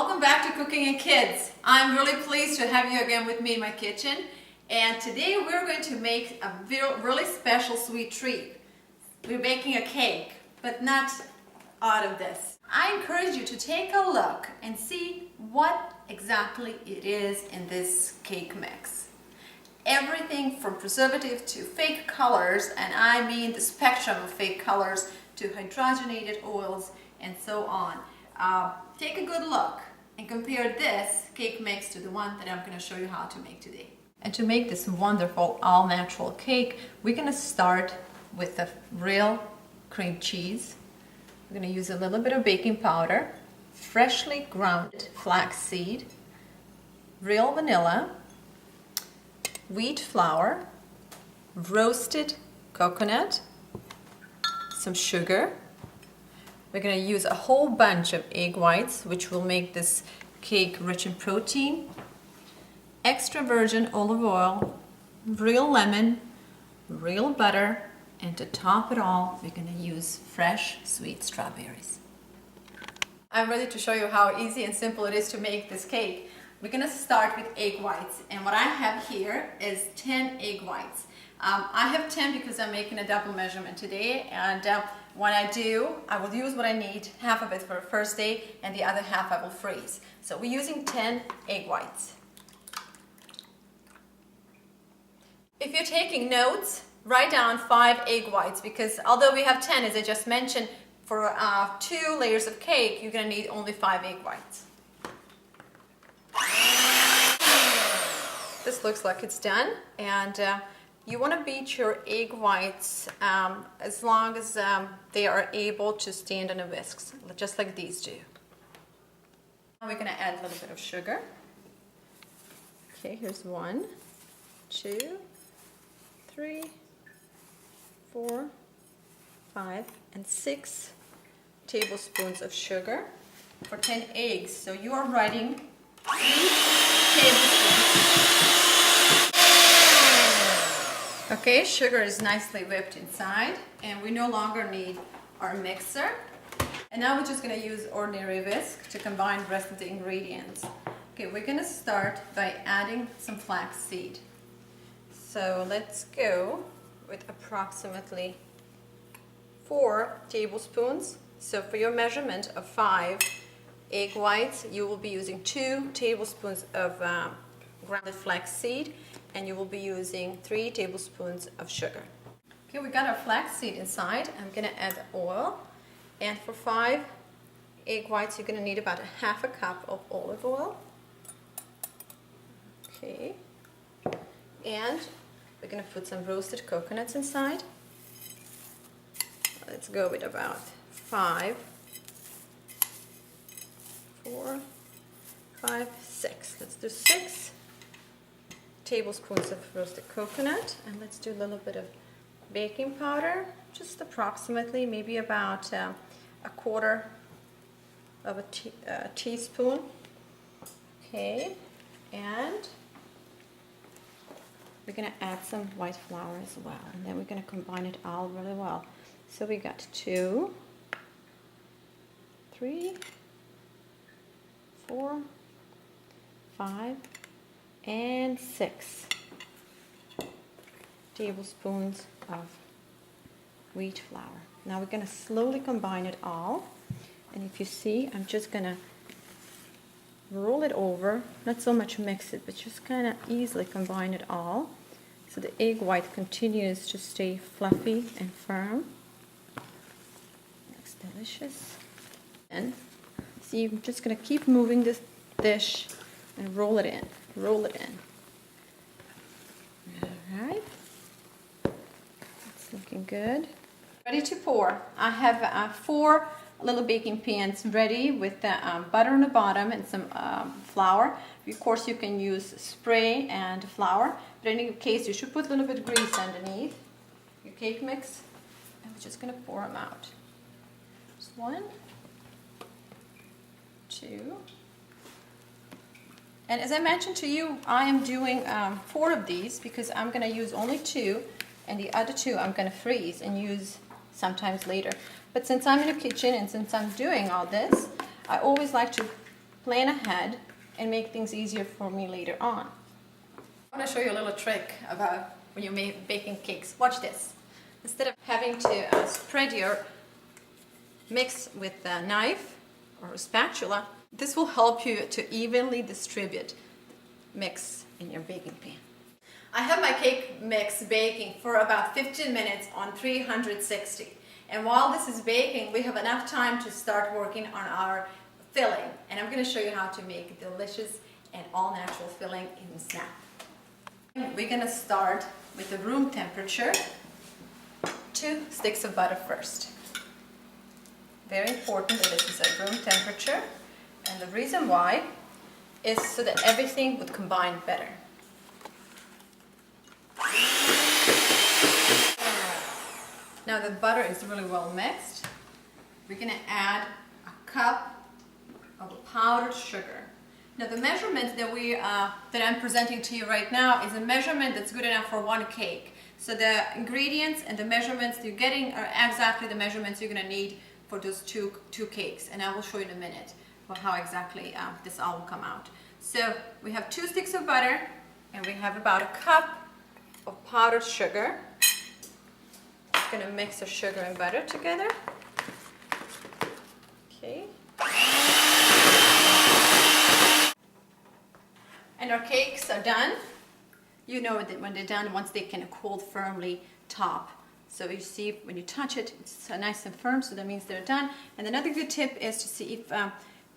Welcome back to Cooking and Kids. I'm really pleased to have you again with me in my kitchen, and today we're going to make a really special sweet treat. We're baking a cake, but not out of this. I encourage you to take a look and see what exactly it is in this cake mix. Everything from preservative to fake colors, and I mean the spectrum of fake colors, to hydrogenated oils and so on. Take a good look and compare this cake mix to the one that I'm going to show you how to make today. And to make this wonderful all-natural cake, we're going to start with the real cream cheese. We're going to use a little bit of baking powder, freshly ground flaxseed, real vanilla, wheat flour, roasted coconut, some sugar. We're going to use a whole bunch of egg whites, which will make this cake rich in protein, extra virgin olive oil, real lemon, real butter, and to top it all, we're going to use fresh sweet strawberries. I'm ready to show you how easy and simple it is to make this cake. We're going to start with egg whites, and what I have here is 10 egg whites. I have 10 because I'm making a double measurement today, and when I do, I will use what I need, half of it for the first day and the other half I will freeze. So we're using 10 egg whites. If you're taking notes, write down 5 egg whites, because although we have 10, as I just mentioned, for 2 layers of cake, you're going to need only 5 egg whites. This looks like it's done, and you want to beat your egg whites as long as they are able to stand on a whisk, just like these do. Now we're going to add a little bit of sugar. Okay, here's 1, 2, 3, 4, 5, and 6 tablespoons of sugar for 10 eggs. So you are writing 3 tablespoons. Okay, sugar is nicely whipped inside, and we no longer need our mixer. And now we're just going to use ordinary whisk to combine the rest of the ingredients. Okay, we're going to start by adding some flaxseed. So let's go with approximately 4 tablespoons. So for your measurement of 5 egg whites, you will be using 2 tablespoons of grounded flaxseed, and you will be using 3 tablespoons of sugar. Okay, we got our flaxseed inside. I'm going to add the oil, and for 5 egg whites, you're going to need about a half a cup of olive oil. Okay, and we're going to put some roasted coconuts inside. Let's go with about 5, 4, 5, 6. Let's do 6 tablespoons of roasted coconut, and let's do a little bit of baking powder, just approximately, maybe about a quarter of a teaspoon. Okay, and we're going to add some white flour as well, and then we're going to combine it all really well. So we got 2, 3, 4, 5, and 6 tablespoons of wheat flour. Now we're going to slowly combine it all, and if you see, I'm just going to roll it over, not so much mix it, but just kind of easily combine it all so the egg white continues to stay fluffy and firm. Looks delicious. And see, I'm just going to keep moving this dish and roll it in. Roll it in. Alright. It's looking good. Ready to pour. I have 4 little baking pans ready with the butter on the bottom and some flour. Of course, you can use spray and flour, but in any case, you should put a little bit of grease underneath your cake mix. And we're just going to pour them out. Just 1, 2. And as I mentioned to you, I am doing 4 of these because I'm going to use only 2, and the other 2 I'm going to freeze and use sometimes later. But since I'm in the kitchen and since I'm doing all this, I always like to plan ahead and make things easier for me later on. I want to show you a little trick about when you're baking cakes. Watch this. Instead of having to spread your mix with a knife or a spatula, this will help you to evenly distribute mix in your baking pan. I have my cake mix baking for about 15 minutes on 360. And while this is baking, we have enough time to start working on our filling. And I'm going to show you how to make a delicious and all-natural filling in the snap. We're going to start with the room temperature. 2 sticks of butter first. Very important that this is at room temperature. And the reason why is so that everything would combine better. Now the butter is really well mixed. We're going to add a cup of powdered sugar. Now the measurement that I'm presenting to you right now is a measurement that's good enough for 1 cake. So the ingredients and the measurements you're getting are exactly the measurements you're going to need for those two cakes. And I will show you in a minute how exactly this all will come out. So we have 2 sticks of butter and we have about a cup of powdered sugar. Just going to mix the sugar and butter together. Okay. And our cakes are done. You know that when they're done, once they can cool firmly top. So you see when you touch it, it's nice and firm, so that means they're done. And another good tip is to see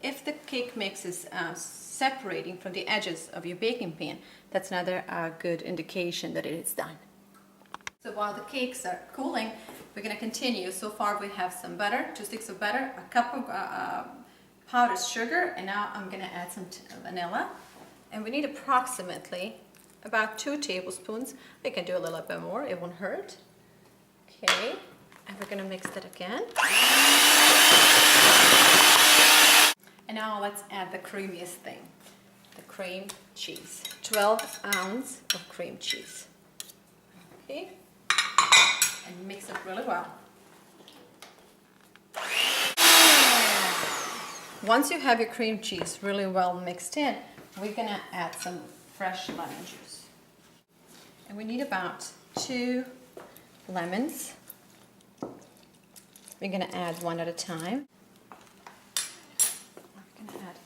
if the cake mix is separating from the edges of your baking pan. That's another good indication that it is done. So while the cakes are cooling, we're going to continue. So far we have some butter, 2 sticks of butter, a cup of powdered sugar, and now I'm going to add some vanilla. And we need approximately about 2 tablespoons. We can do a little bit more, it won't hurt. Okay, and we're going to mix that again. And now let's add the creamiest thing, the cream cheese. 12 ounces of cream cheese. Okay, and mix it really well. Once you have your cream cheese really well mixed in, we're going to add some fresh lemon juice. And we need about 2 lemons. We're going to add 1 at a time. We're going to add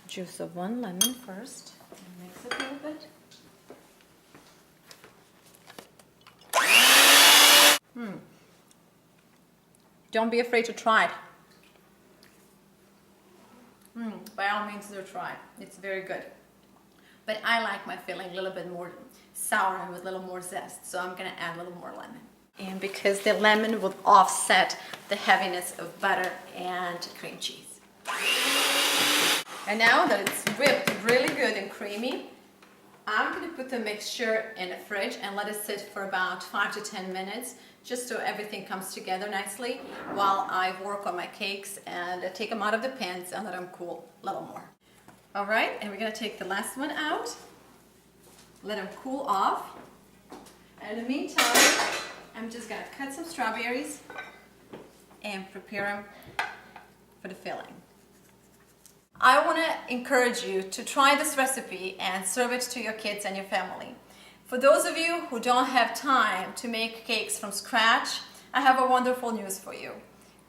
juice of 1 lemon first. And mix it a little bit. Don't be afraid to try it. By all means, do try. It's very good. But I like my filling a little bit more sour and with a little more zest, so I'm going to add a little more lemon. And because the lemon will offset the heaviness of butter and cream cheese. And now that it's whipped really good and creamy, I'm going to put the mixture in the fridge and let it sit for about 5 to 10 minutes, just so everything comes together nicely while I work on my cakes and take them out of the pans and let them cool a little more. All right, and we're going to take the last one out, let them cool off. And in the meantime, I'm just going to cut some strawberries and prepare them for the filling. I want to encourage you to try this recipe and serve it to your kids and your family. For those of you who don't have time to make cakes from scratch, I have a wonderful news for you.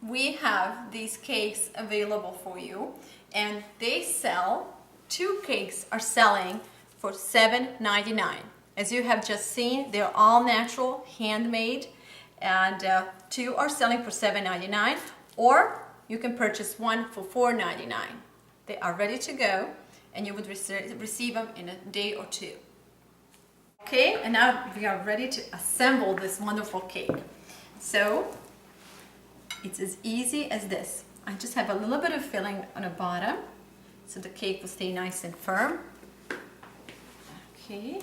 We have these cakes available for you, and they sell, 2 cakes are selling for $7.99. As you have just seen, they're all natural, handmade, and 2 are selling for $7.99, or you can purchase 1 for $4.99. They are ready to go, and you would receive them in a day or 2. Okay, and now we are ready to assemble this wonderful cake. So, it's as easy as this. I just have a little bit of filling on the bottom, so the cake will stay nice and firm. Okay.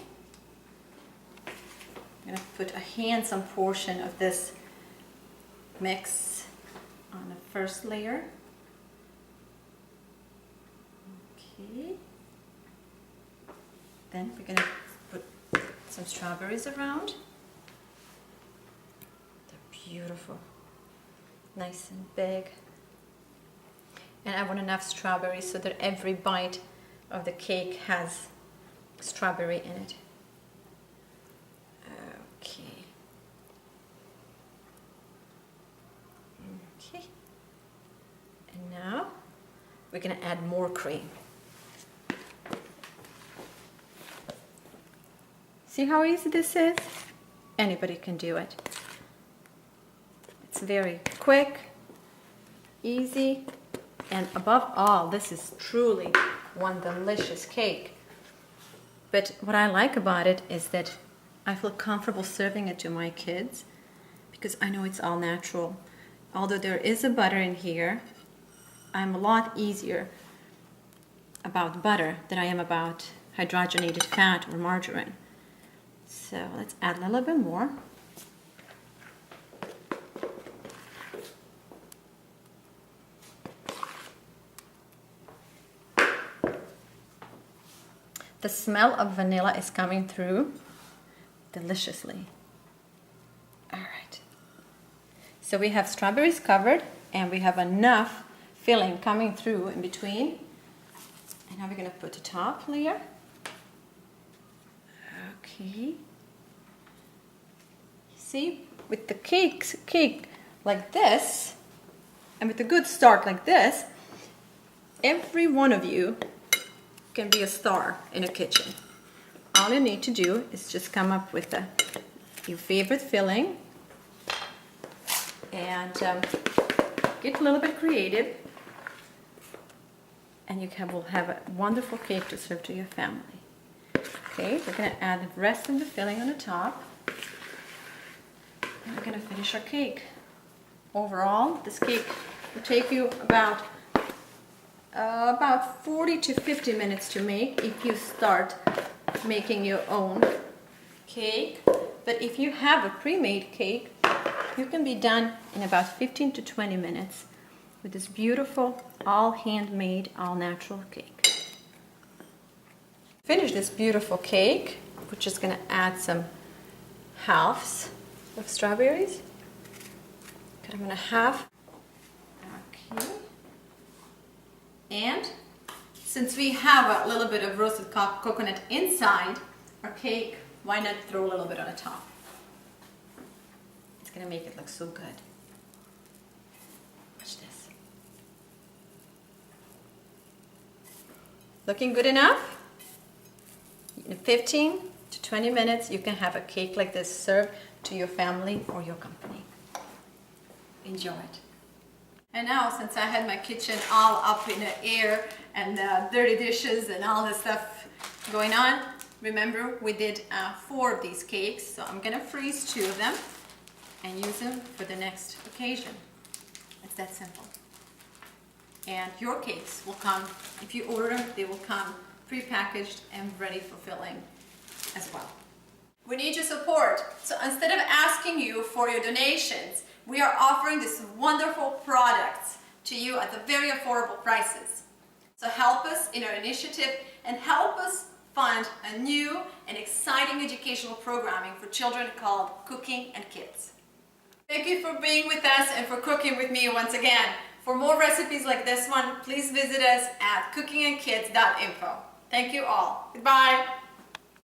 I'm going to put a handsome portion of this mix on the first layer. Okay. Then we're going to put some strawberries around. They're beautiful. Nice and big. And I want enough strawberries so that every bite of the cake has strawberry in it. Okay. Okay. And now we're going to add more cream. See how easy this is? Anybody can do it. It's very quick, easy, and above all, this is truly one delicious cake. But what I like about it is that I feel comfortable serving it to my kids because I know it's all natural. Although there is a butter in here, I'm a lot easier about butter than I am about hydrogenated fat or margarine. So let's add a little bit more. The smell of vanilla is coming through deliciously. All right. So we have strawberries covered and we have enough filling coming through in between. And now we're going to put the top layer. Okay. See, with the cake like this, and with a good start like this, every one of you can be a star in a kitchen. All you need to do is just come up with your favorite filling and get a little bit creative, and you will have a wonderful cake to serve to your family. Okay, we're going to add the rest of the filling on the top, and we're going to finish our cake. Overall, this cake will take you about 40 to 50 minutes to make if you start making your own cake. But if you have a pre-made cake, you can be done in about 15 to 20 minutes with this beautiful, all handmade, all natural cake. Finish this beautiful cake. We're just going to add some halves of strawberries. Cut them in half. Okay. And since we have a little bit of roasted coconut inside our cake, why not throw a little bit on the top? It's going to make it look so good. Watch this. Looking good enough? In 15 to 20 minutes, you can have a cake like this served to your family or your company. Enjoy it. And now, since I had my kitchen all up in the air and dirty dishes and all this stuff going on, remember we did 4 of these cakes, so I'm going to freeze 2 of them and use them for the next occasion. It's that simple. And your cakes will come, if you order them, they will come pre-packaged and ready for filling as well. We need your support, so instead of asking you for your donations, we are offering these wonderful products to you at the very affordable prices. So help us in our initiative and help us fund a new and exciting educational programming for children called Cooking and Kids. Thank you for being with us and for cooking with me once again. For more recipes like this one, please visit us at cookingandkids.info. Thank you all. Goodbye.